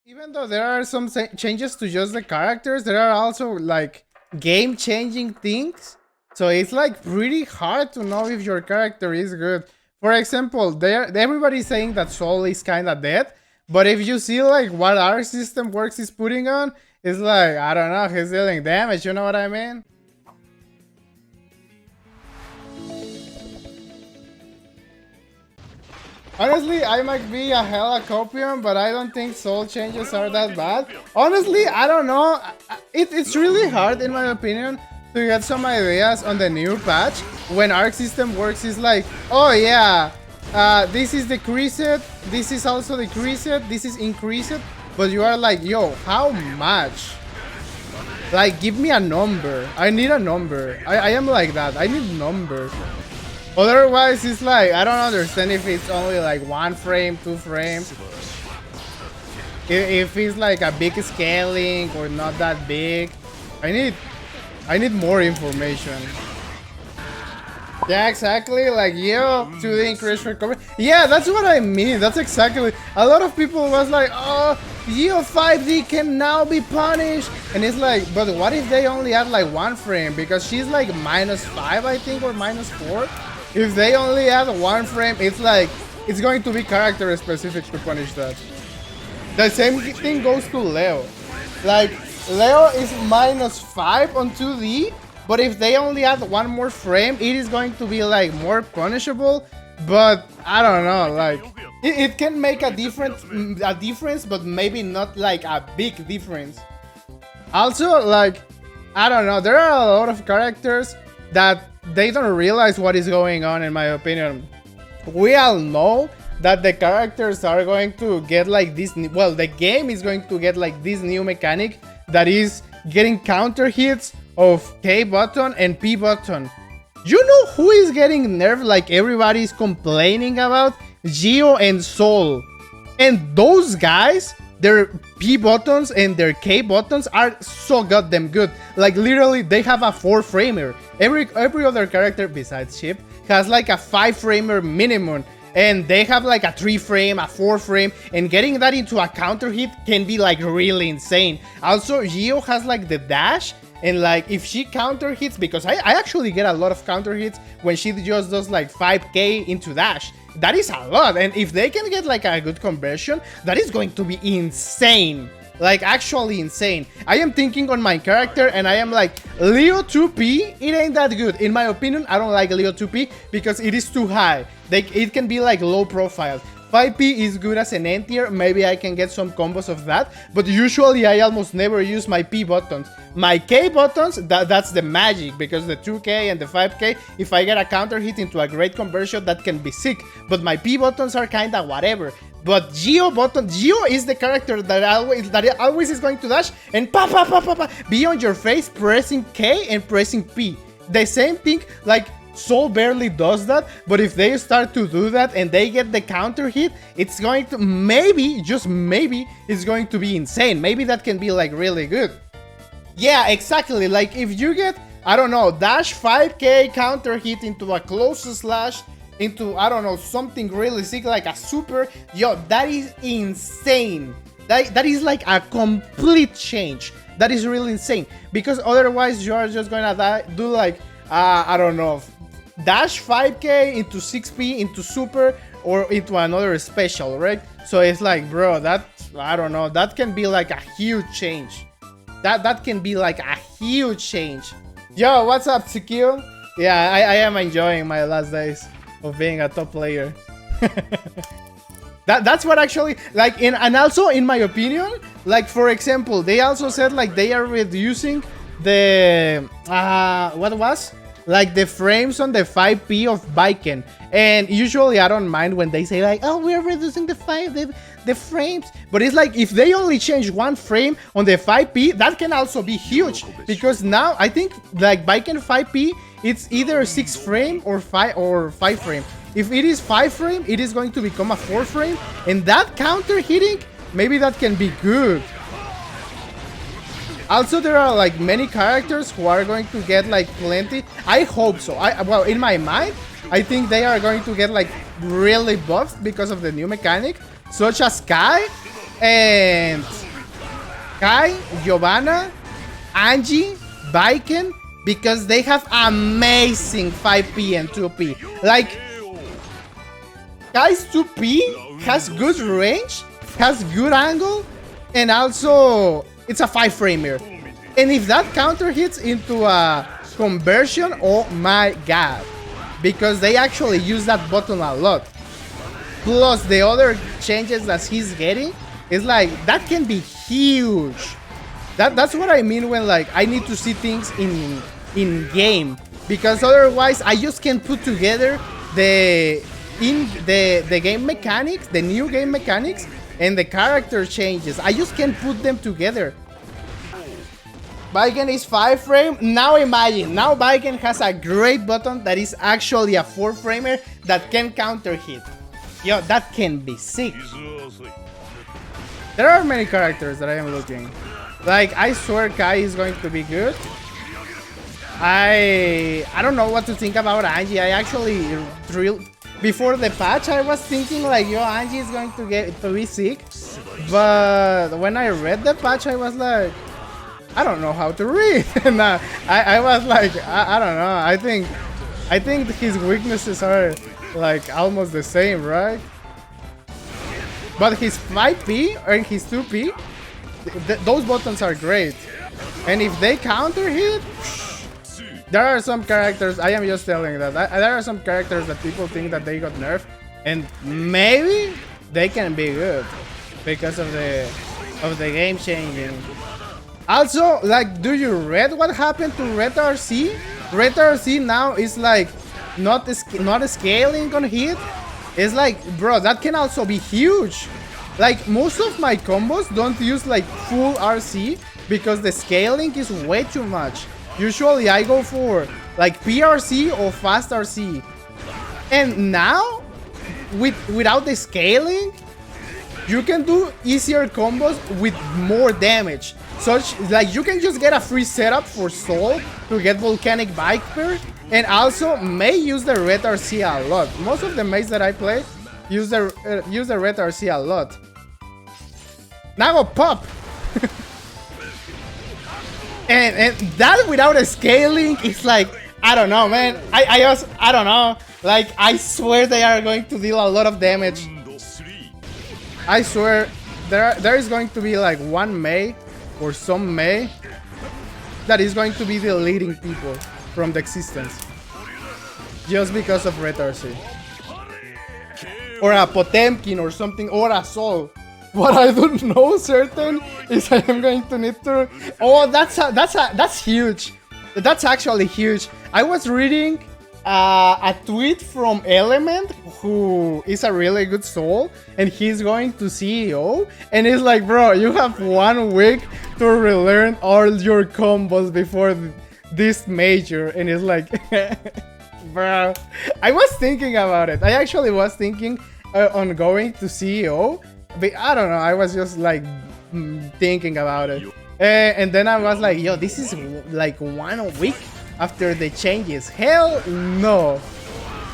Even though there are some changes to just the characters, there are also like game changing things. So it's like pretty hard to know if your character is good. For example, everybody's saying that Soul is kind of dead, but if you see like what our system works is putting on, it's like I don't know, he's dealing damage. You know what I mean? Honestly, I might be a hella copium, but I don't think soul changes are that bad. Honestly, I don't know. It's really hard, in my opinion, to get some ideas on the new patch. When Arc System works, is like, oh yeah, this is decreased, this is also decreased, this is increased. But you are like, yo, how much? Like, give me a number. I need a number. I am like that. I need numbers. Otherwise, it's like, I don't understand if it's only like 1 frame, 2 frames. If it's like a big scaling or not that big. I need more information. Yeah, exactly. Like, yo, to the increased recovery. Yeah, that's what I mean. That's exactly. A lot of people was like, oh, Geo 5D can now be punished. And it's like, but what if they only add like 1 frame? Because she's like -5, I think, or -4. If they only add 1 frame, it's like, it's going to be character specific to punish that. The same thing goes to Leo. Like, Leo is -5 on 2D, but if they only add 1 more frame, it is going to be like more punishable. But I don't know, like, it can make a difference, but maybe not like a big difference. Also, like, I don't know, there are a lot of characters that they don't realize what is going on, in my opinion. We all know that the characters are going to get like this, well, the game is going to get like this new mechanic that is getting counter hits of K button and P button. You know who is getting nerfed like everybody is complaining about? Geo and Soul. And those guys, their P buttons and their K buttons are so goddamn good. Like, literally, they have a 4-framer. Every other character besides Chip has like a 5-framer minimum. And they have like a 3-frame, a 4-frame. And getting that into a counter hit can be like really insane. Also, Geo has like the dash. And like, if she counter hits, because I actually get a lot of counter hits when she just does like 5k into dash. That is a lot, and if they can get like a good conversion, that is going to be insane. Like, actually insane. I am thinking on my character and I am like, Leo 2P, it ain't that good. In my opinion, I don't like Leo 2P because it is too high. It can be like low profile. 5P is good as an end tier, maybe I can get some combos of that, but usually I almost never use my P buttons. My K buttons, that's the magic, because the 2K and the 5K, if I get a counter hit into a great conversion, that can be sick, but my P buttons are kinda whatever. But Geo is the character that always is going to dash and be on your face pressing K and pressing P. The same thing, like, Soul barely does that, but if they start to do that and they get the counter hit, it's going to, maybe, just maybe, it's going to be insane. Maybe that can be like really good. Yeah, exactly. Like, if you get, I don't know, dash 5k counter hit into a close slash, into, I don't know, something really sick like a super, yo, that is insane. That is like a complete change. That is really insane, because otherwise you are just gonna do like, I don't know, dash 5k into 6p into super or into another special, right? So it's like, bro, that, I don't know, that can be like a huge change. That can be like a huge change. Yo, what's up, Tsikil? Yeah, I am enjoying my last days of being a top player. That's what actually, like, and also in my opinion, like, for example, they also said like they are reducing the what was, like, the frames on the 5p of Baiken. And usually I don't mind when they say like, oh, we're reducing the frames, but it's like, if they only change 1 frame on the 5p, that can also be huge, because now I think like Baiken 5p, it's either 6 frame or 5 frame. If it is 5 frame, it is going to become a 4 frame, and that counter hitting, maybe that can be good. Also, there are like many characters who are going to get like plenty. I hope so. Well, in my mind, I think they are going to get like really buffed because of the new mechanic, such as Kai And Kai, Giovanna, Angie, Baiken, because they have amazing 5P and 2P. Like, Kai's 2P has good range, has good angle, and also it's a 5-framer. And if that counter hits into a conversion, oh my god. Because they actually use that button a lot. Plus the other changes that he's getting, is like, that can be huge. That's what I mean when like I need to see things in game. Because otherwise I just can't put together the game mechanics, the new game mechanics, and the character changes. I just can't put them together. Baiken is 5-frame. Now imagine, now Baiken has a great button that is actually a 4-framer that can counter hit. Yo, that can be sick. There are many characters that I am looking. Like, I swear Kai is going to be good. I don't know what to think about Angie. I actually before the patch I was thinking like, yo, Angie is going to be sick. But when I read the patch I was like, I don't know how to read. And I was like, I don't know. I think his weaknesses are like almost the same, right? But his 5P and his 2P, those buttons are great. And if they counter hit, there are some characters, I am just telling that, there are some characters that people think that they got nerfed, and maybe they can be good because of the game changing. Also, like, do you read what happened to Red RC? Red RC now is like not scaling on hit. It's like, bro, that can also be huge. Like, most of my combos don't use like full RC because the scaling is way too much. Usually I go for like PRC or fast RC. And now, without the scaling, you can do easier combos with more damage. Such like you can just get a free setup for Soul to get Volcanic Viper, and also may use the Red RC a lot. Most of the mates that I play use the Red RC a lot. Now pop. and that without a scaling is like, I don't know, man. I don't know. Like, I swear they are going to deal a lot of damage. I swear there is going to be like one Mei or some Mei that is going to be deleting people from the existence just because of Red RC. Or a Potemkin or something, or a Soul. What I don't know certain is I am going to need to... Oh, that's huge. That's actually huge. I was reading a tweet from Element, who is a really good Soul, and he's going to CEO, and he's like, bro, you have 1 week to relearn all your combos before this major. And it's like, bro, I was thinking about it. I actually was thinking on going to CEO, but I don't know, I was just like thinking about it. And then I was like, yo, this is like 1 week after the changes. Hell no.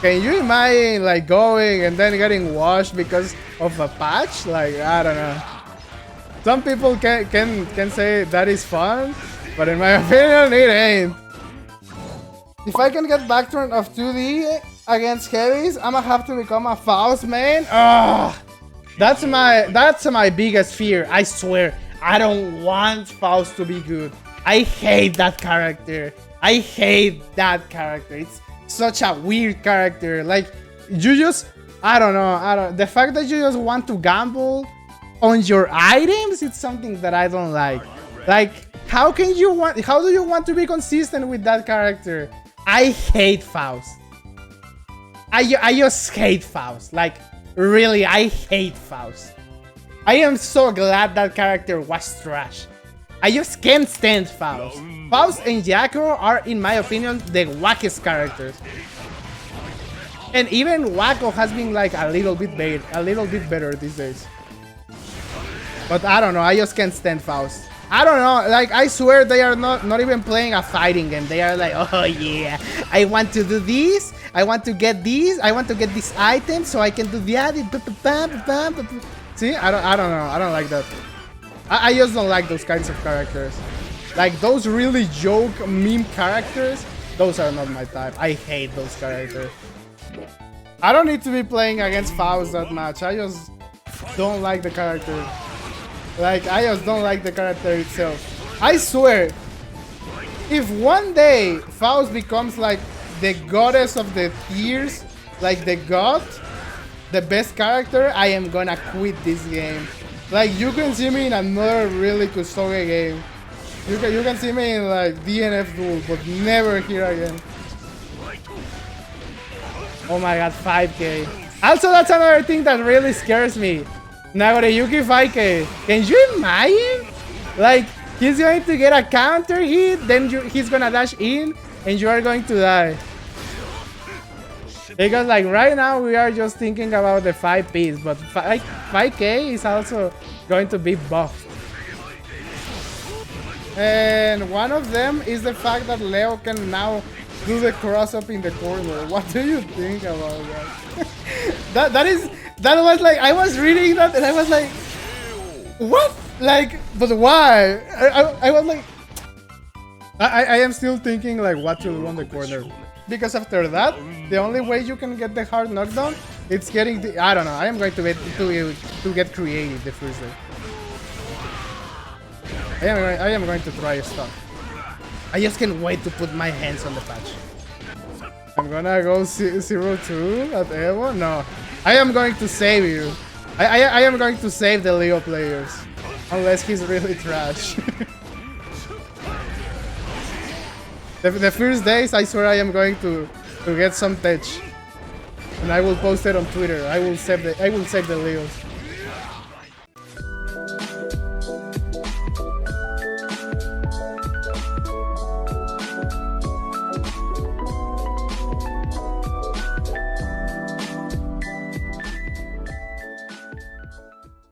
Can you imagine like going and then getting washed because of a patch? Like, I don't know. Some people can say that is fun, but in my opinion it ain't. If I can get backturn of 2D against heavies, I'ma have to become a Faust main. Ugh. That's my biggest fear. I swear, I don't want Faust to be good. I hate that character. I hate that character. It's such a weird character. Like, you just, I don't know. The fact that you just want to gamble on your items, it's something that I don't like. Like, how do you want to be consistent with that character? I hate Faust. I just hate Faust. Like, really, I hate Faust. I am so glad that character was trash. I just can't stand Faust. Faust and Jakiro are, in my opinion, the wackest characters. And even Wacko has been like a little bit better these days. But I don't know, I just can't stand Faust. I don't know, like, I swear they are not even playing a fighting game. They are like, oh yeah, I want to do this, I want to get these, I want to get this item so I can do that. See, I don't know. I don't like that. I just don't like those kinds of characters. Like those really joke meme characters. Those are not my type. I hate those characters. I don't need to be playing against Faust that much. I just don't like the character. Like, I just don't like the character itself. I swear, if one day Faust becomes like the goddess of the tears, like the god, the best character, I am gonna quit this game. Like, you can see me in another really Kusoge game. You can see me in like DNF Duel, but never here again. Oh my god, 5k. Also, that's another thing that really scares me. Nagoriyuki 5k. Can you imagine? Like, he's going to get a counter hit, then he's gonna dash in, and you are going to die. Because like right now we are just thinking about the 5Ps, but 5k is also going to be buffed. And one of them is the fact that Leo can now do the cross up in the corner. What do you think about that? that was like, I was reading that and I was like, what? Like, but why? I was like, I am still thinking like what to do on the corner. Because after that, the only way you can get the hard knockdown, it's getting the, I don't know. I am going to get creative the first day. I am going to try stuff. I just can't wait to put my hands on the patch. I'm gonna go 0-2 at Evo? No. I am going to save you. I am going to save the Leo players. Unless he's really trash. The first days, I swear I am going to get some tech. And I will post it on Twitter. I will save the Leos.